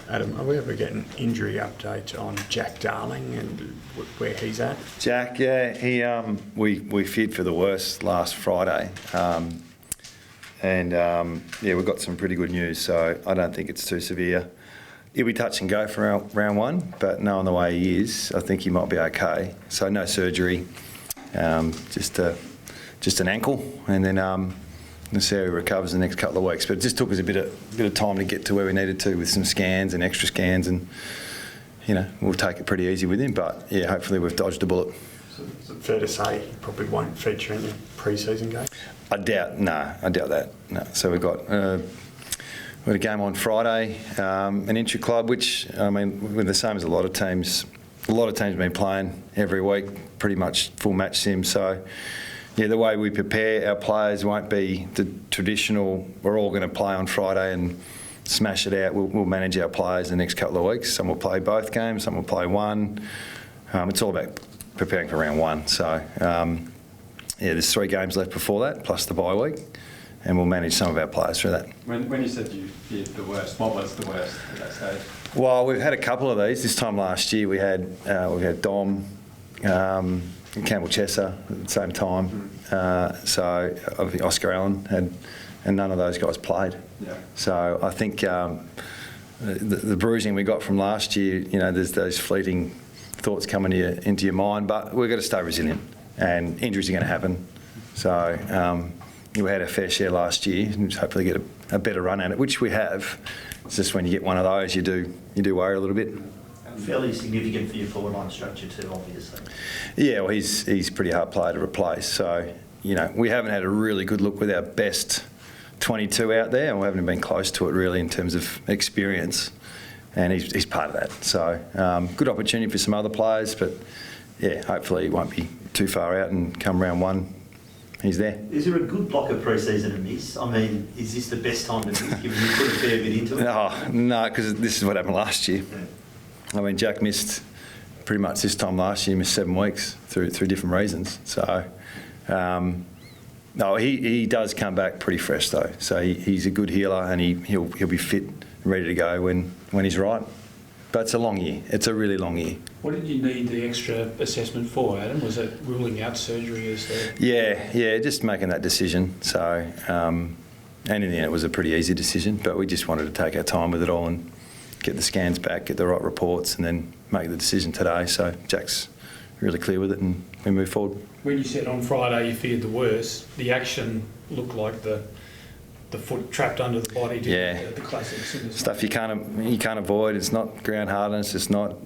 Adam, are we ever getting injury update on Jack Darling and where he's at? Jack, yeah, we feared for the worst last Friday, we've got some pretty good news. So I don't think it's too severe. He'll be touch and go for round one, but knowing the way he is, I think he might be okay. So no surgery, just an ankle, and then we'll see how he recovers the next couple of weeks. But it just took us a bit of time to get to where we needed to with some scans and extra scans, and we'll take it pretty easy with him. But yeah, hopefully we've dodged a bullet. So is it fair to say he probably won't feature in the pre-season game? I doubt that. No. So we had a game on Friday, an intra club, which we're the same as a lot of teams. A lot of teams have been playing every week, pretty much full match sim. So yeah, the way we prepare our players won't be the traditional, we're all going to play on Friday and smash it out. We'll manage our players the next couple of weeks. Some will play both games, some will play one. It's all about preparing for round one. So there's 3 games left before that, plus the bye week, and we'll manage some of our players through that. When you said you feared the worst, what was the worst at that stage? Well, we've had a couple of these. This time last year we had Dom, and Campbell Chesser at the same time. So I think Oscar Allen had, and none of those guys played. Yeah. So I think the bruising we got from last year, there's those fleeting thoughts coming into your mind, but we've got to stay resilient, and injuries are going to happen. So we had a fair share last year, and just hopefully get a better run at it, which we have. It's just when you get one of those, you do worry a little bit. Fairly significant for your forward line structure too, obviously. Yeah, well, he's a pretty hard player to replace. So, we haven't had a really good look with our best 22 out there, and we haven't been close to it really in terms of experience. And he's part of that. So, good opportunity for some other players, but yeah, hopefully he won't be too far out, and come round one, he's there. Is there a good block of pre-season to miss? Is this the best time to miss, given you put a fair bit into it? Oh, no, because this is what happened last year. Yeah. Jack missed pretty much this time last year. He missed 7 weeks through different reasons. So, no, he does come back pretty fresh though. So he's a good healer, and he'll be fit and ready to go when he's right. But it's a long year. It's a really long year. What did you need the extra assessment for, Adam? Was it ruling out surgery as the... Yeah, just making that decision. So, and in the end, it was a pretty easy decision. But we just wanted to take our time with it all and get the scans back, get the right reports, and then make the decision today. So Jack's really clear with it, and we move forward. When you said on Friday you feared the worst, the action looked like the foot trapped under the body. Yeah, the classic stuff you can't avoid. It's not ground hardness. It's not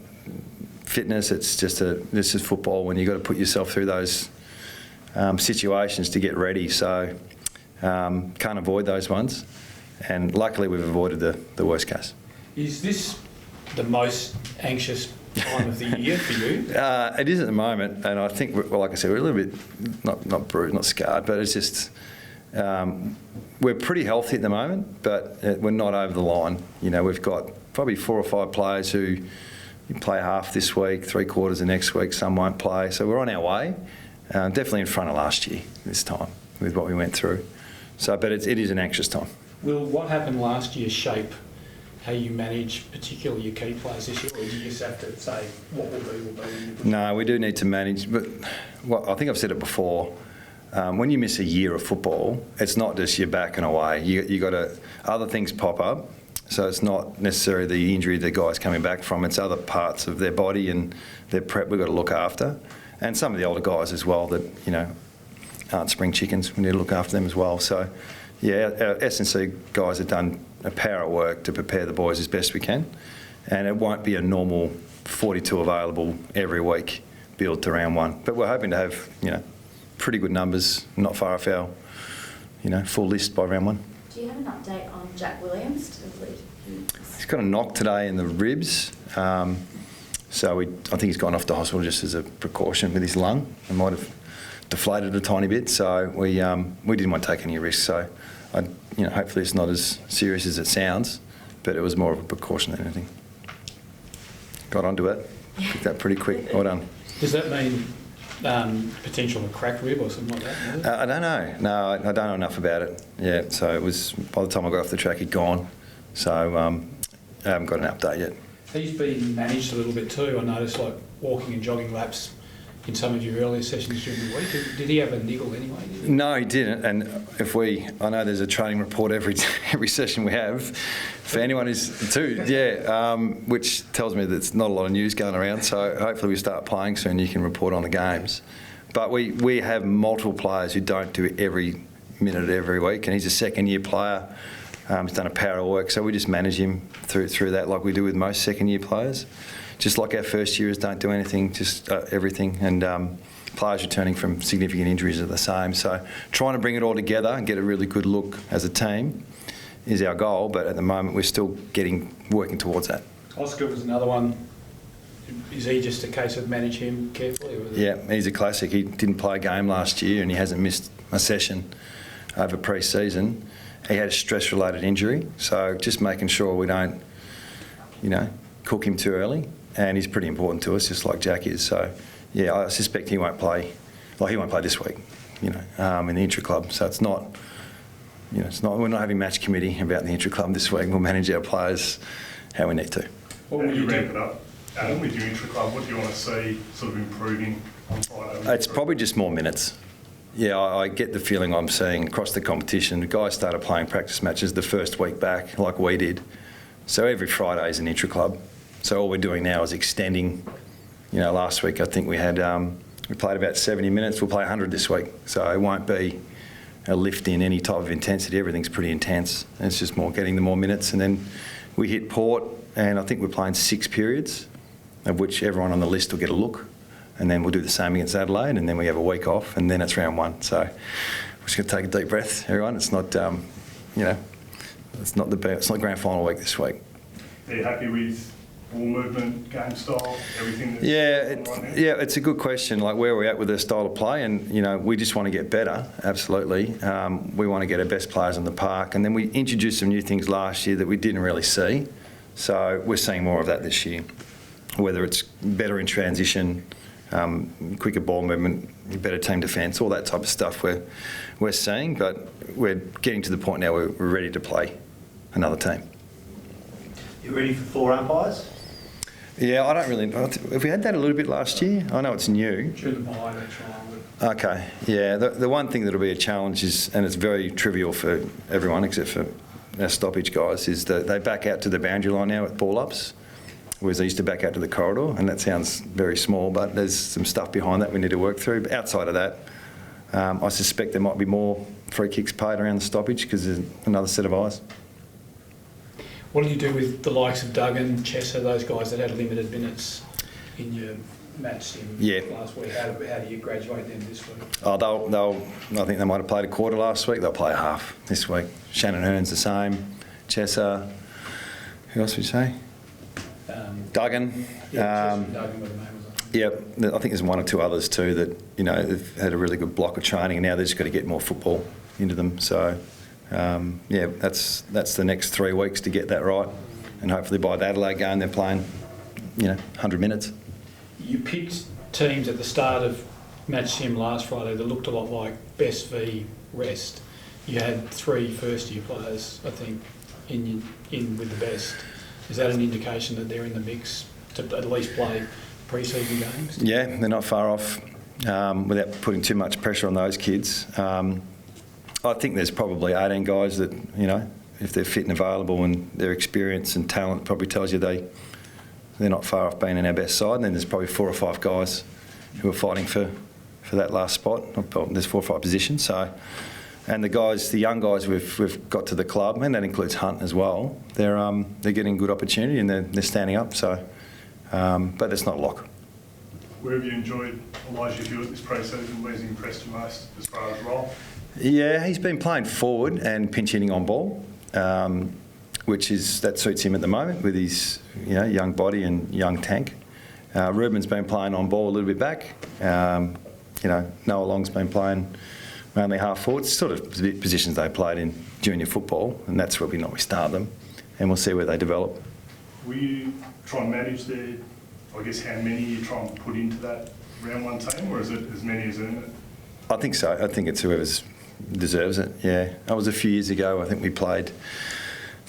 fitness. It's just this is football, when you've got to put yourself through those situations to get ready. So can't avoid those ones, and luckily we've avoided the worst case. Is this the most anxious time of the year for you? It is at the moment, and I think, like I said, we're a little bit not bruised, not scarred, but it's just we're pretty healthy at the moment, but we're not over the line. We've got probably 4 or 5 players who play half this week, 3/4 the next week. Some won't play, so we're on our way. Definitely in front of last year this time with what we went through. So, but it is an anxious time. Will what happened last year shape how you manage particularly your key players this year, or do you just have to say what will be? No, we do need to manage, but I think I've said it before. When you miss a year of football, it's not just you're back and away. You got to, other things pop up, so it's not necessarily the injury the guy's coming back from. It's other parts of their body and their prep we've got to look after, and some of the older guys as well that aren't spring chickens. We need to look after them as well. So, yeah, our S&C guys have done a power of work to prepare the boys as best we can, and it won't be a normal 42 available every week build to round one. But we're hoping to have pretty good numbers, not far off our full list by round one. Do you have an update on Jack Williams? He's got a knock today in the ribs, so I think he's gone off to hospital just as a precaution with his lung. It might have deflated a tiny bit, so we didn't want to take any risks. So, hopefully it's not as serious as it sounds, but it was more of a precaution than anything. Got onto it, picked that pretty quick. Well done. Does that mean potential of a cracked rib or something like that? I don't know. No, I don't know enough about it. Yeah, so it was, by the time I got off the track, he'd gone. So I haven't got an update yet. He's been managed a little bit too. I noticed like walking and jogging laps in some of your earlier sessions during the week. Did he have a niggle anyway? Did he? No, he didn't. And I know there's a training report every session we have. For anyone who's too, which tells me there's not a lot of news going around. So hopefully we start playing soon. You can report on the games. But we have multiple players who don't do every minute every week, and he's a second-year player. He's done a power of work, so we just manage him through that like we do with most second-year players. Just like our first years don't do anything, just everything. And players returning from significant injuries are the same. So trying to bring it all together and get a really good look as a team is our goal, but at the moment we're still working towards that. Oscar was another one. Is he just a case of manage him carefully? Or Yeah, he's a classic. He didn't play a game last year and he hasn't missed a session over pre-season. He had a stress-related injury, so just making sure we don't, cook him too early. And he's pretty important to us, just like Jack is. So, yeah, I suspect he won't play. He won't play this week, in the intra-club. So it's not, we're not having match committee about the intra-club this week. We'll manage our players how we need to. what will As you you do? ramp it up, Adam, with your intra-club, what do you want to see sort of improving on Friday? It's probably just more minutes. Yeah, I get the feeling I'm seeing across the competition. The guys started playing practice matches the first week back, like we did. So every Friday is an intra-club. So all we're doing now is extending. Last week I think we played about 70 minutes. We'll play 100 this week. So it won't be a lift in any type of intensity. Everything's pretty intense. And it's just more getting the more minutes. And then we hit Port, and I think we're playing 6 periods, of which everyone on the list will get a look. And then we'll do the same against Adelaide, and then we have a week off, and then it's round 1. So we're just going to take a deep breath, everyone. It's not, it's not grand final week this week. Are you happy with ball movement, game style, everything that's on right now? Yeah, it's a good question, like where we're at with their style of play, and we just want to get better, absolutely. We want to get our best players on the park, and then we introduced some new things last year that we didn't really see. So we're seeing more of that this year, whether it's better in transition, quicker ball movement, better team defence, all that type of stuff we're seeing, but we're getting to the point now where we're ready to play another team. You ready for 4 umpires? Yeah, I don't really. Have we had that a little bit last year? I know it's new. During the bye, they trial. Okay, yeah. The one thing that'll be a challenge is, and it's very trivial for everyone except for our stoppage guys, is that they back out to the boundary line now with ball ups, whereas they used to back out to the corridor, and that sounds very small, but there's some stuff behind that we need to work through. But outside of that, I suspect there might be more free kicks paid around the stoppage because there's another set of eyes. What do you do with the likes of Duggan, Chesser, those guys that had limited minutes in your match sim last week? How do you graduate them this week? Oh, I think they might have played a quarter last week. They'll play a half this week. Shannon Hearn's the same. Chesser. Who else would you say? Duggan. Chesser, Duggan, what the name was. Yeah, I think there's 1 or 2 others too that they've had a really good block of training, and now they've just got to get more football into them. So. That's the next 3 weeks to get that right, and hopefully by the Adelaide game they're playing, 100 minutes. You picked teams at the start of match sim last Friday that looked a lot like Best v Rest. You had 3 first-year players, I think, in with the Best. Is that an indication that they're in the mix to at least play pre-season games? Yeah, they're not far off. Without putting too much pressure on those kids. I think there's probably 18 guys that, if they're fit and available and their experience and talent probably tells you they're not far off being in our best side. And then there's probably 4 or 5 guys who are fighting for that last spot. There's 4 or 5 positions. So, and the young guys we've got to the club, and that includes Hunt as well. They're getting good opportunity and they're standing up. So, but it's not a lock. Where have you enjoyed Elijah Hewitt this pre-season? Where's he impressed you most as far as role? Yeah, he's been playing forward and pinch hitting on ball, that suits him at the moment with his young body and young tank. Ruben's been playing on ball a little bit back. Noah Long's been playing mainly half forward. It's sort of positions they played in junior football, and that's where we normally start them, and we'll see where they develop. Will you try and manage how many you try and put into that round 1 team, or is it as many as earn it? I think so. I think it's whoever's deserves it, yeah. That was a few years ago. I think we played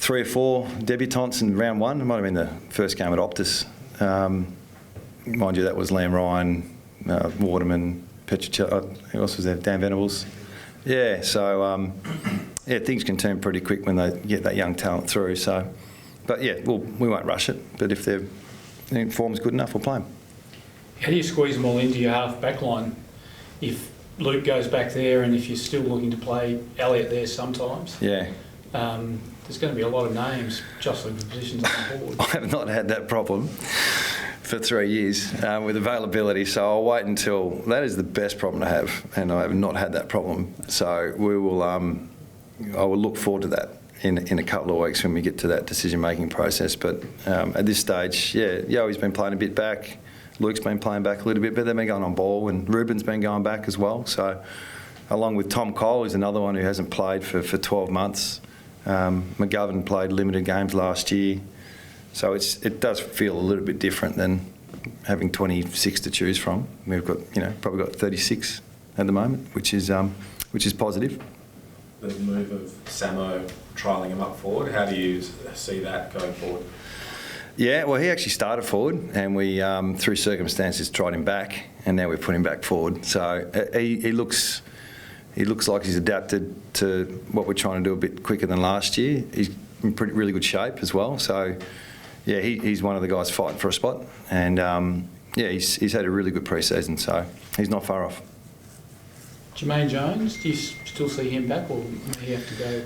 3 or 4 debutants in round one. It might have been the first game at Optus. Mind you, that was Liam Ryan, Waterman, Petruccelli, who else was there? Dan Venables. Yeah, so yeah, things can turn pretty quick when they get that young talent through. So, but yeah, we won't rush it. But if their form's good enough, we'll play them. How do you squeeze them all into your half back line? If Luke goes back there and if you're still looking to play Elliott there sometimes, Yeah. there's going to be a lot of names jostling for positions on the board. I have not had that problem for 3 years with availability, so I'll wait until that is the best problem to have, and I have not had that problem. So we will. I will look forward to that in a couple of weeks when we get to that decision-making process. But at this stage, yeah, Yoey's been playing a bit back. Luke's been playing back a little bit, but they've been going on ball, and Ruben's been going back as well. So, along with Tom Cole, who's another one who hasn't played for 12 months. McGovern played limited games last year. So it does feel a little bit different than having 26 to choose from. We've got, probably got 36 at the moment, which is positive. The move of Samo trialling him up forward, how do you see that going forward? Yeah, well, he actually started forward, and we, through circumstances, tried him back, and now we've put him back forward. So he looks like he's adapted to what we're trying to do a bit quicker than last year. He's in really good shape as well. So, yeah, he's one of the guys fighting for a spot, and yeah, he's had a really good pre-season, so he's not far off. Jermaine Jones, do you still see him back, or may he have to go?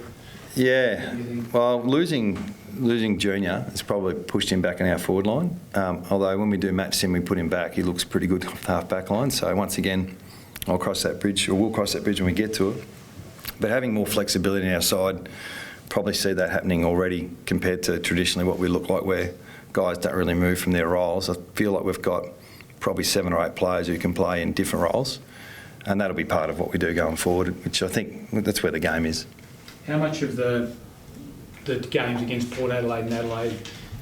Yeah, well, losing Junior has probably pushed him back in our forward line. Although when we do match him, we put him back. He looks pretty good off the half-back line. So once again, we'll cross that bridge when we get to it. But having more flexibility in our side, probably see that happening already compared to traditionally what we look like, where guys don't really move from their roles. I feel like we've got probably 7 or 8 players who can play in different roles, and that'll be part of what we do going forward, which I think that's where the game is. How much of the games against Port Adelaide and Adelaide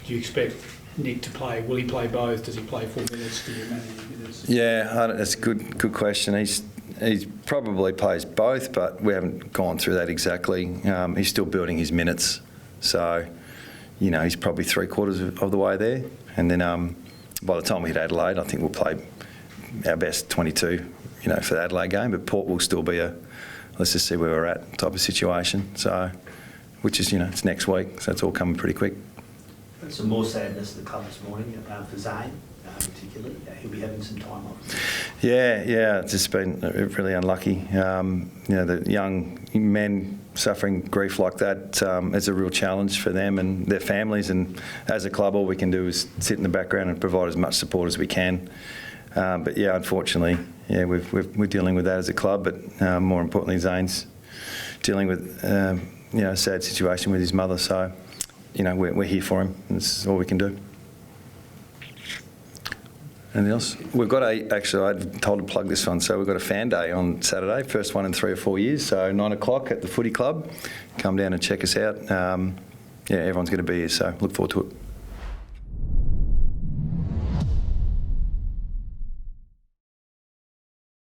do you expect Nick to play? Will he play both? Does he play 4 minutes? Do you manage minutes? Yeah, that's a good question. He probably plays both, but we haven't gone through that exactly. He's still building his minutes, so he's probably 3/4 of the way there. And then by the time we hit Adelaide, I think we'll play our best 22, for the Adelaide game. But Port will still be let's just see where we're at type of situation. So, which is it's next week, so it's all coming pretty quick. Some more sadness at the club this morning for Zane, particularly. He'll be having some time off. Yeah, it's just been really unlucky. The young men suffering grief like that is a real challenge for them and their families. And as a club, all we can do is sit in the background and provide as much support as we can. But yeah, unfortunately, we're dealing with that as a club. But more importantly, Zane's dealing with a sad situation with his mother. So, we're here for him. This is all we can do. Anything else? We've got actually, I'd told to plug this one, so we've got a fan day on Saturday, first one in 3 or 4 years, so 9 o'clock at the Footy Club. Come down and check us out. Everyone's going to be here, so look forward to it.